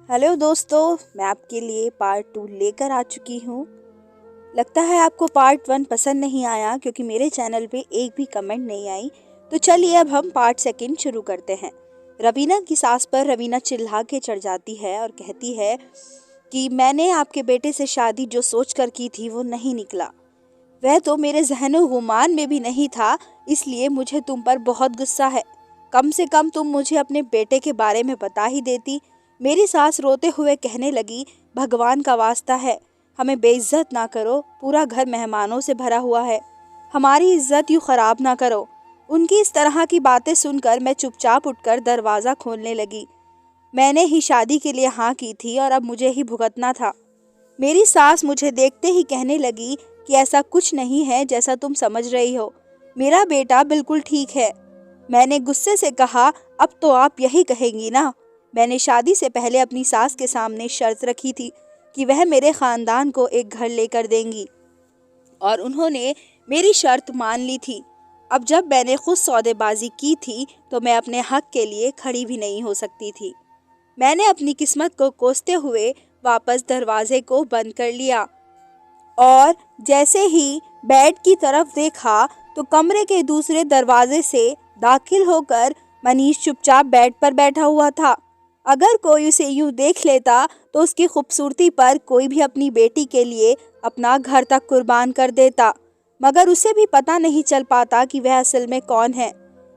Hello दोस्तों, मैं आपके लिए पार्ट 2 लेकर आ चुकी हूँ। लगता है आपको पार्ट 1 पसंद नहीं आया क्योंकि मेरे चैनल पे एक भी कमेंट नहीं आई। तो चलिए अब हम पार्ट 2 शुरू करते हैं। रवीना की सास पर रवीना चिल्ला के चढ़ जाती है और कहती है कि मैंने आपके बेटे से शादी जो सोच कर की थी वो नहीं निकला। वह तो मेरे ज़हनो गुमान में भी नहीं था, इसलिए मुझे तुम पर बहुत गुस्सा है। कम से कम तुम मुझे अपने बेटे के बारे में बता ही देती। मेरी सास रोते हुए कहने लगी, भगवान का वास्ता है, हमें बेइज्जत ना करो, पूरा घर मेहमानों से भरा हुआ है, हमारी इज्जत यूँ खराब ना करो। उनकी इस तरह की बातें सुनकर मैं चुपचाप उठकर दरवाज़ा खोलने लगी। मैंने ही शादी के लिए हाँ की थी और अब मुझे ही भुगतना था। मेरी सास मुझे देखते ही कहने लगी कि ऐसा कुछ नहीं है जैसा तुम समझ रही हो, मेरा बेटा बिल्कुल ठीक है। मैंने गुस्से से कहा, अब तो आप यही कहेंगी ना। मैंने शादी से पहले अपनी सास के सामने शर्त रखी थी कि वह मेरे खानदान को एक घर लेकर देंगी और उन्होंने मेरी शर्त मान ली थी। अब जब मैंने खुद सौदेबाजी की थी तो मैं अपने हक के लिए खड़ी भी नहीं हो सकती थी। मैंने अपनी किस्मत को कोसते हुए वापस दरवाजे को बंद कर लिया और जैसे ही बेड की तरफ देखा तो कमरे के दूसरे दरवाजे से दाखिल होकर मनीष चुपचाप बेड पर बैठा हुआ था। अगर कोई उसे यूं देख लेता तो उसकी खूबसूरती पर कोई भी अपनी बेटी के लिए अपना घर तक कुर्बान कर देता, मगर उसे भी पता नहीं चल पाता कि वह असल में कौन है।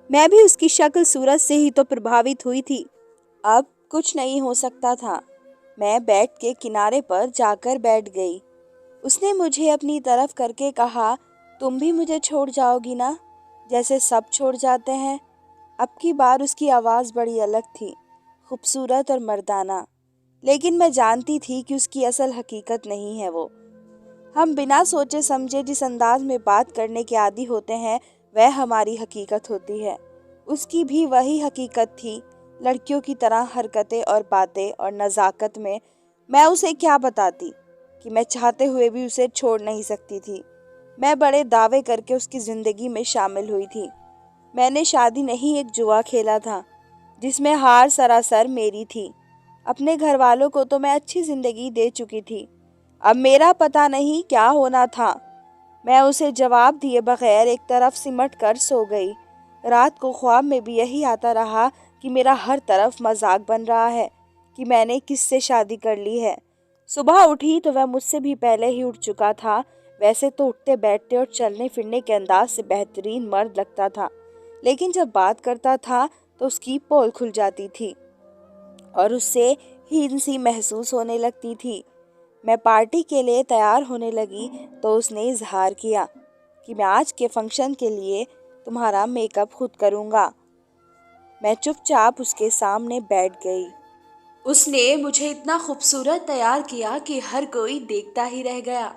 मैं भी उसकी शक्ल सूरत से ही तो प्रभावित हुई थी। अब कुछ नहीं हो सकता था। मैं बेड के किनारे पर जाकर बैठ गई। उसने मुझे अपनी तरफ करके कहा, तुम भी मुझे छोड़ जाओगी ना, जैसे सब छोड़ जाते हैं। अब की बार उसकी आवाज़ बड़ी अलग थी, खूबसूरत और मर्दाना, लेकिन मैं जानती थी कि उसकी असल हकीकत नहीं है वो। हम बिना सोचे समझे जिस अंदाज में बात करने के आदी होते हैं वह हमारी हकीकत होती है। उसकी भी वही हकीकत थी, लड़कियों की तरह हरकतें और बातें और नज़ाकत में। मैं उसे क्या बताती कि मैं चाहते हुए भी उसे छोड़ नहीं सकती थी। मैं बड़े दावे करके उसकी ज़िंदगी में शामिल हुई थी। मैंने शादी नहीं, एक जुआ खेला था जिसमें हार सरासर मेरी थी। अपने घर वालों को तो मैं अच्छी ज़िंदगी दे चुकी थी, अब मेरा पता नहीं क्या होना था। मैं उसे जवाब दिए बगैर एक तरफ सिमट कर सो गई। रात को ख्वाब में भी यही आता रहा कि मेरा हर तरफ मजाक बन रहा है कि मैंने किससे शादी कर ली है। सुबह उठी तो वह मुझसे भी पहले ही उठ चुका था। वैसे तो उठते बैठते और चलने फिरने के अंदाज से बेहतरीन मर्द लगता था, लेकिन जब बात करता था तो उसकी पोल खुल जाती थी और उससे हीन सी महसूस होने लगती थी। मैं पार्टी के लिए तैयार होने लगी तो उसने इजहार किया कि मैं आज के फंक्शन के लिए तुम्हारा मेकअप खुद करूँगा। मैं चुपचाप उसके सामने बैठ गई। उसने मुझे इतना खूबसूरत तैयार किया कि हर कोई देखता ही रह गया।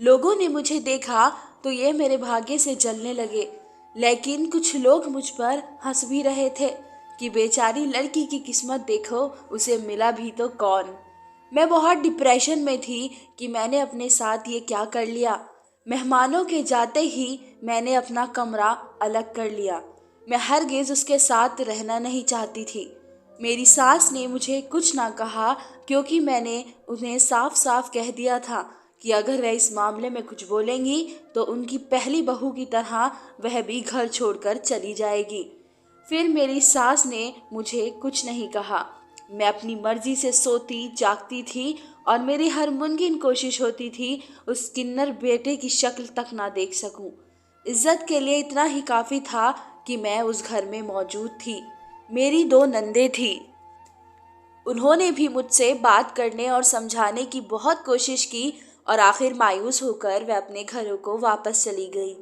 लोगों ने मुझे देखा तो ये मेरे भाग्य से जलने लगे, लेकिन कुछ लोग मुझ पर हंस भी रहे थे कि बेचारी लड़की की किस्मत देखो, उसे मिला भी तो कौन। मैं बहुत डिप्रेशन में थी कि मैंने अपने साथ ये क्या कर लिया। मेहमानों के जाते ही मैंने अपना कमरा अलग कर लिया। मैं हरगिज उसके साथ रहना नहीं चाहती थी। मेरी सास ने मुझे कुछ ना कहा क्योंकि मैंने उन्हें साफ साफ कह दिया था कि अगर वह इस मामले में कुछ बोलेंगी तो उनकी पहली बहू की तरह वह भी घर छोड़कर चली जाएगी। फिर मेरी सास ने मुझे कुछ नहीं कहा। मैं अपनी मर्जी से सोती जागती थी और मेरी हर मुमकिन कोशिश होती थी उस किन्नर बेटे की शक्ल तक ना देख सकूं। इज्जत के लिए इतना ही काफ़ी था कि मैं उस घर में मौजूद थी। मेरी दो नंदे थी, उन्होंने भी मुझसे बात करने और समझाने की बहुत कोशिश की और आखिर मायूस होकर वह अपने घरों को वापस चली गई।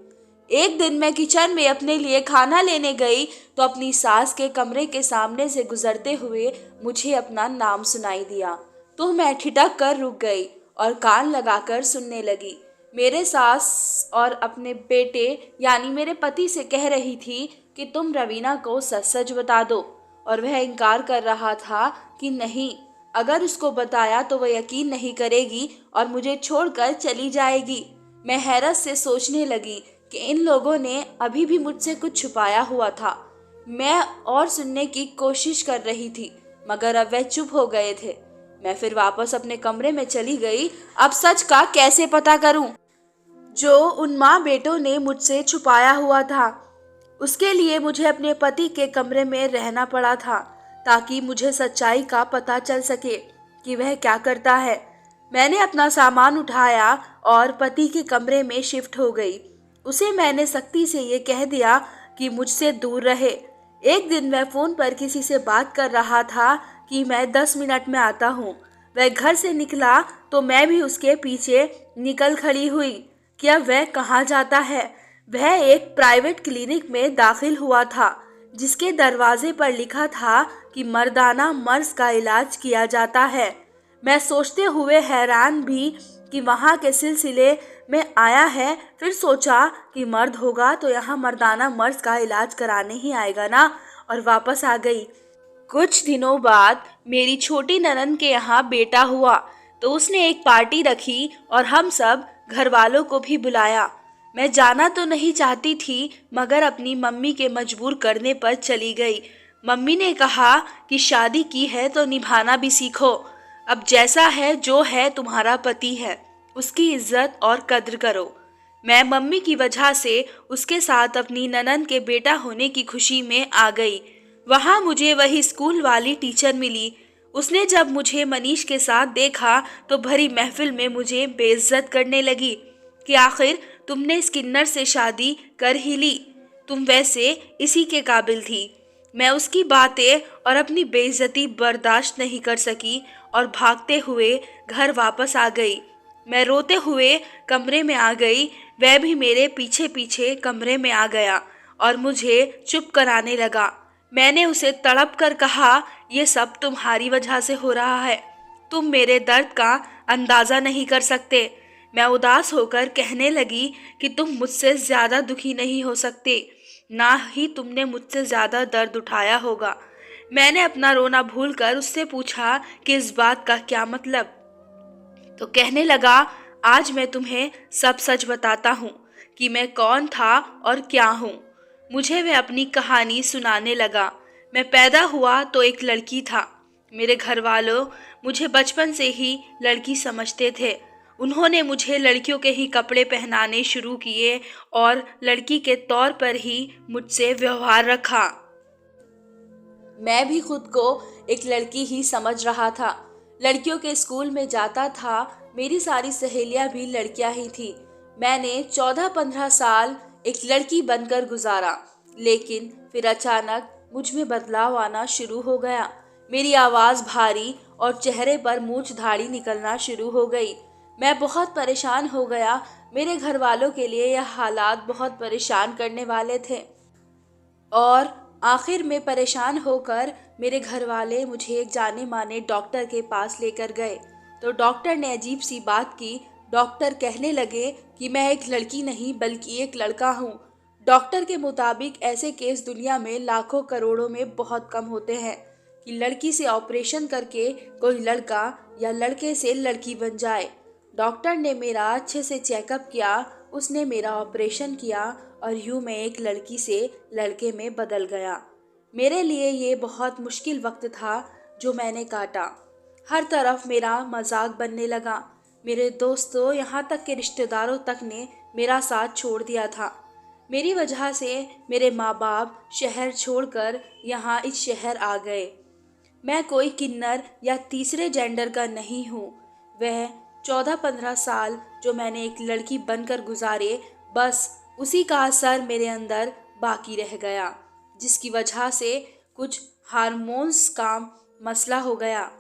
एक दिन मैं किचन में अपने लिए खाना लेने गई तो अपनी सास के कमरे के सामने से गुजरते हुए मुझे अपना नाम सुनाई दिया। तो मैं ठिठक कर रुक गई और कान लगाकर सुनने लगी। मेरे सास और अपने बेटे यानी मेरे पति से कह रही थी कि तुम रवीना को सच सच बता दो, और वह इनकार कर रहा था कि नहीं, अगर उसको बताया तो वह यकीन नहीं करेगी और मुझे छोड़कर चली जाएगी। मैं हैरत से सोचने लगी कि इन लोगों ने अभी भी मुझसे कुछ छुपाया हुआ था। मैं और सुनने की कोशिश कर रही थी, मगर अब वह चुप हो गए थे। मैं फिर वापस अपने कमरे में चली गई। अब सच का कैसे पता करूं जो उन माँ बेटों ने मुझसे छुपाया हुआ था। उसके लिए मुझे अपने पति के कमरे में रहना पड़ा था ताकि मुझे सच्चाई का पता चल सके कि वह क्या करता है। मैंने अपना सामान उठाया और पति के कमरे में शिफ्ट हो गई। उसे मैंने सख्ती से ये कह दिया कि मुझसे दूर रहे। एक दिन वह फोन पर किसी से बात कर रहा था कि मैं 10 मिनट में आता हूँ। वह घर से निकला तो मैं भी उसके पीछे निकल खड़ी हुई कि अब वह कहाँ जाता है। वह एक प्राइवेट क्लिनिक में दाखिल हुआ था जिसके दरवाजे पर लिखा था कि मर्दाना मर्ज का इलाज किया जाता है। मैं सोचते हुए हैरान भी कि वहाँ के सिलसिले में आया है। फिर सोचा कि मर्द होगा तो यहाँ मर्दाना मर्ज का इलाज कराने ही आएगा ना, और वापस आ गई। कुछ दिनों बाद मेरी छोटी ननद के यहाँ बेटा हुआ तो उसने एक पार्टी रखी और हम सब घर वालों को भी बुलाया। मैं जाना तो नहीं चाहती थी मगर अपनी मम्मी के मजबूर करने पर चली गई। मम्मी ने कहा कि शादी की है तो निभाना भी सीखो। अब जैसा है जो है तुम्हारा पति है, उसकी इज्जत और कद्र करो। मैं मम्मी की वजह से उसके साथ अपनी ननद के बेटा होने की खुशी में आ गई। वहाँ मुझे वही स्कूल वाली टीचर मिली। उसने जब मुझे मनीष के साथ देखा तो भरी महफिल में मुझे बेइज्जत करने लगी कि आखिर तुमने स्किन्नर से शादी कर ही ली, तुम वैसे इसी के काबिल थी। मैं उसकी बातें और अपनी बेइज्जती बर्दाश्त नहीं कर सकी और भागते हुए घर वापस आ गई। मैं रोते हुए कमरे में आ गई। वह भी मेरे पीछे पीछे कमरे में आ गया और मुझे चुप कराने लगा। मैंने उसे तड़प कर कहा, ये सब तुम्हारी वजह से हो रहा है, तुम मेरे दर्द का अंदाज़ा नहीं कर सकते। मैं उदास होकर कहने लगी कि तुम मुझसे ज़्यादा दुखी नहीं हो सकते, ना ही तुमने मुझसे ज़्यादा दर्द उठाया होगा। मैंने अपना रोना भूलकर उससे पूछा कि इस बात का क्या मतलब। तो कहने लगा, आज मैं तुम्हें सब सच बताता हूँ कि मैं कौन था और क्या हूँ। मुझे वह अपनी कहानी सुनाने लगा। मैं पैदा हुआ तो एक लड़की था। मेरे घर वालों मुझे बचपन से ही लड़की समझते थे। उन्होंने मुझे लड़कियों के ही कपड़े पहनाने शुरू किए और लड़की के तौर पर ही मुझसे व्यवहार रखा। मैं भी खुद को एक लड़की ही समझ रहा था। लड़कियों के स्कूल में जाता था। मेरी सारी सहेलियां भी लड़कियां ही थी। मैंने 14-15 साल एक लड़की बनकर गुजारा, लेकिन फिर अचानक मुझ में बदलाव आना शुरू हो गया। मेरी आवाज़ भारी और चेहरे पर मूंछ दाढ़ी निकलना शुरू हो गई। मैं बहुत परेशान हो गया। मेरे घर वालों के लिए यह हालात बहुत परेशान करने वाले थे और आखिर में परेशान होकर मेरे घर वाले मुझे एक जाने माने डॉक्टर के पास लेकर गए। तो डॉक्टर ने अजीब सी बात की। डॉक्टर कहने लगे कि मैं एक लड़की नहीं बल्कि एक लड़का हूँ। डॉक्टर के मुताबिक ऐसे केस दुनिया में लाखों करोड़ों में बहुत कम होते हैं कि लड़की से ऑपरेशन करके कोई लड़का या लड़के से लड़की बन जाए। डॉक्टर ने मेरा अच्छे से चेकअप किया। उसने मेरा ऑपरेशन किया और यूं मैं एक लड़की से लड़के में बदल गया। मेरे लिए ये बहुत मुश्किल वक्त था जो मैंने काटा। हर तरफ मेरा मजाक बनने लगा। मेरे दोस्तों यहाँ तक के रिश्तेदारों तक ने मेरा साथ छोड़ दिया था। मेरी वजह से मेरे माँ बाप शहर छोड़कर यहाँ इस शहर आ गए। मैं कोई किन्नर या तीसरे जेंडर का नहीं हूँ। वह 14-15 साल जो मैंने एक लड़की बनकर गुजारे, बस उसी का असर मेरे अंदर बाकी रह गया, जिसकी वजह से कुछ हार्मोन्स का मसला हो गया।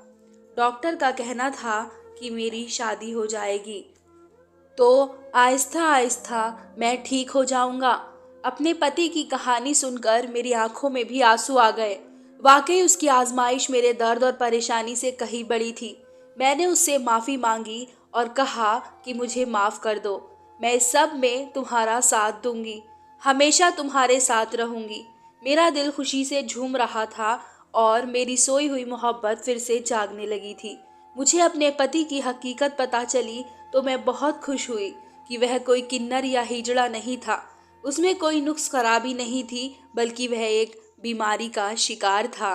डॉक्टर का कहना था कि मेरी शादी हो जाएगी तो आहिस्ता आहिस्ता मैं ठीक हो जाऊंगा। अपने पति की कहानी सुनकर मेरी आंखों में भी आंसू आ गए। वाकई उसकी आजमाइश मेरे दर्द और परेशानी से कहीं बड़ी थी। मैंने उससे माफ़ी मांगी और कहा कि मुझे माफ़ कर दो। मैं इस सब में तुम्हारा साथ दूंगी, हमेशा तुम्हारे साथ रहूंगी। मेरा दिल खुशी से झूम रहा था और मेरी सोई हुई मोहब्बत फिर से जागने लगी थी। मुझे अपने पति की हकीकत पता चली तो मैं बहुत खुश हुई कि वह कोई किन्नर या हिजड़ा नहीं था। उसमें कोई नुक्स खराबी नहीं थी, बल्कि वह एक बीमारी का शिकार था।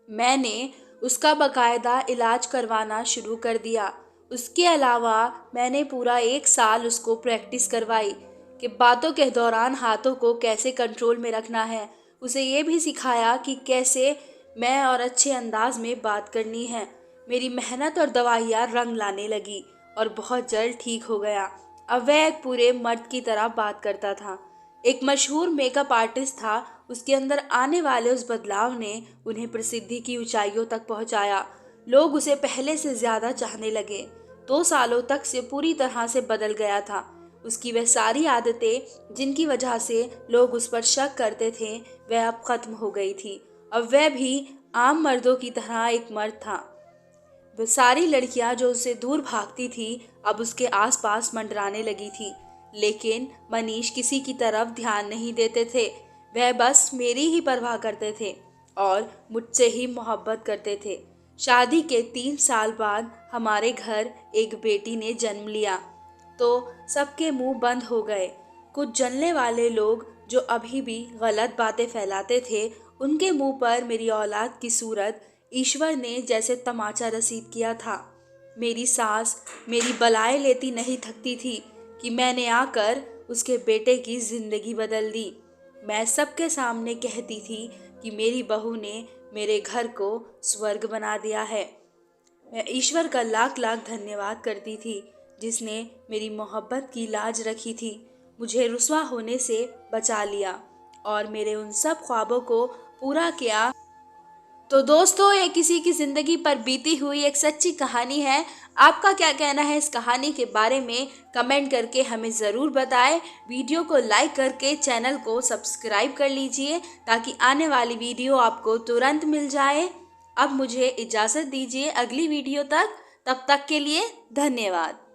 मैंने उसका बाकायदा इलाज करवाना शुरू कर दिया। उसके अलावा मैंने पूरा 1 साल उसको प्रैक्टिस करवाई कि बातों के दौरान हाथों को कैसे कंट्रोल में रखना है। उसे ये भी सिखाया कि कैसे मैं और अच्छे अंदाज में बात करनी है। मेरी मेहनत और दवाइयाँ रंग लाने लगी और बहुत जल्द ठीक हो गया। अब वह एक पूरे मर्द की तरह बात करता था। एक मशहूर मेकअप आर्टिस्ट था। उसके अंदर आने वाले उस बदलाव ने उन्हें प्रसिद्धि की ऊंचाइयों तक पहुंचाया। लोग उसे पहले से ज्यादा चाहने लगे। 2 सालों तक से पूरी तरह से बदल गया था। उसकी वह सारी आदतें जिनकी वजह से लोग उस पर शक करते थे, वह अब खत्म हो गई थी। अब वह भी आम मर्दों की तरह एक मर्द था। वह सारी लड़कियां जो उससे दूर भागती थी अब उसके आसपास मंडराने लगी थी। लेकिन मनीष किसी की तरफ ध्यान नहीं देते थे। वह बस मेरी ही परवाह करते थे और मुझसे ही मोहब्बत करते थे। शादी के 3 साल बाद हमारे घर एक बेटी ने जन्म लिया तो सबके मुंह बंद हो गए। कुछ जलने वाले लोग जो अभी भी गलत बातें फैलाते थे, उनके मुंह पर मेरी औलाद की सूरत ईश्वर ने जैसे तमाचा रसीद किया था। मेरी सास मेरी बलाएं लेती नहीं थकती थी कि मैंने आकर उसके बेटे की जिंदगी बदल दी। मैं सबके सामने कहती थी कि मेरी बहू ने मेरे घर को स्वर्ग बना दिया है। मैं ईश्वर का लाख लाख धन्यवाद करती थी जिसने मेरी मोहब्बत की लाज रखी थी, मुझे रुस्वा होने से बचा लिया और मेरे उन सब ख्वाबों को पूरा किया। तो दोस्तों, ये किसी की जिंदगी पर बीती हुई एक सच्ची कहानी है। आपका क्या कहना है इस कहानी के बारे में कमेंट करके हमें ज़रूर बताएं। वीडियो को लाइक करके चैनल को सब्सक्राइब कर लीजिए ताकि आने वाली वीडियो आपको तुरंत मिल जाए। अब मुझे इजाज़त दीजिए अगली वीडियो तक। तब तक के लिए धन्यवाद।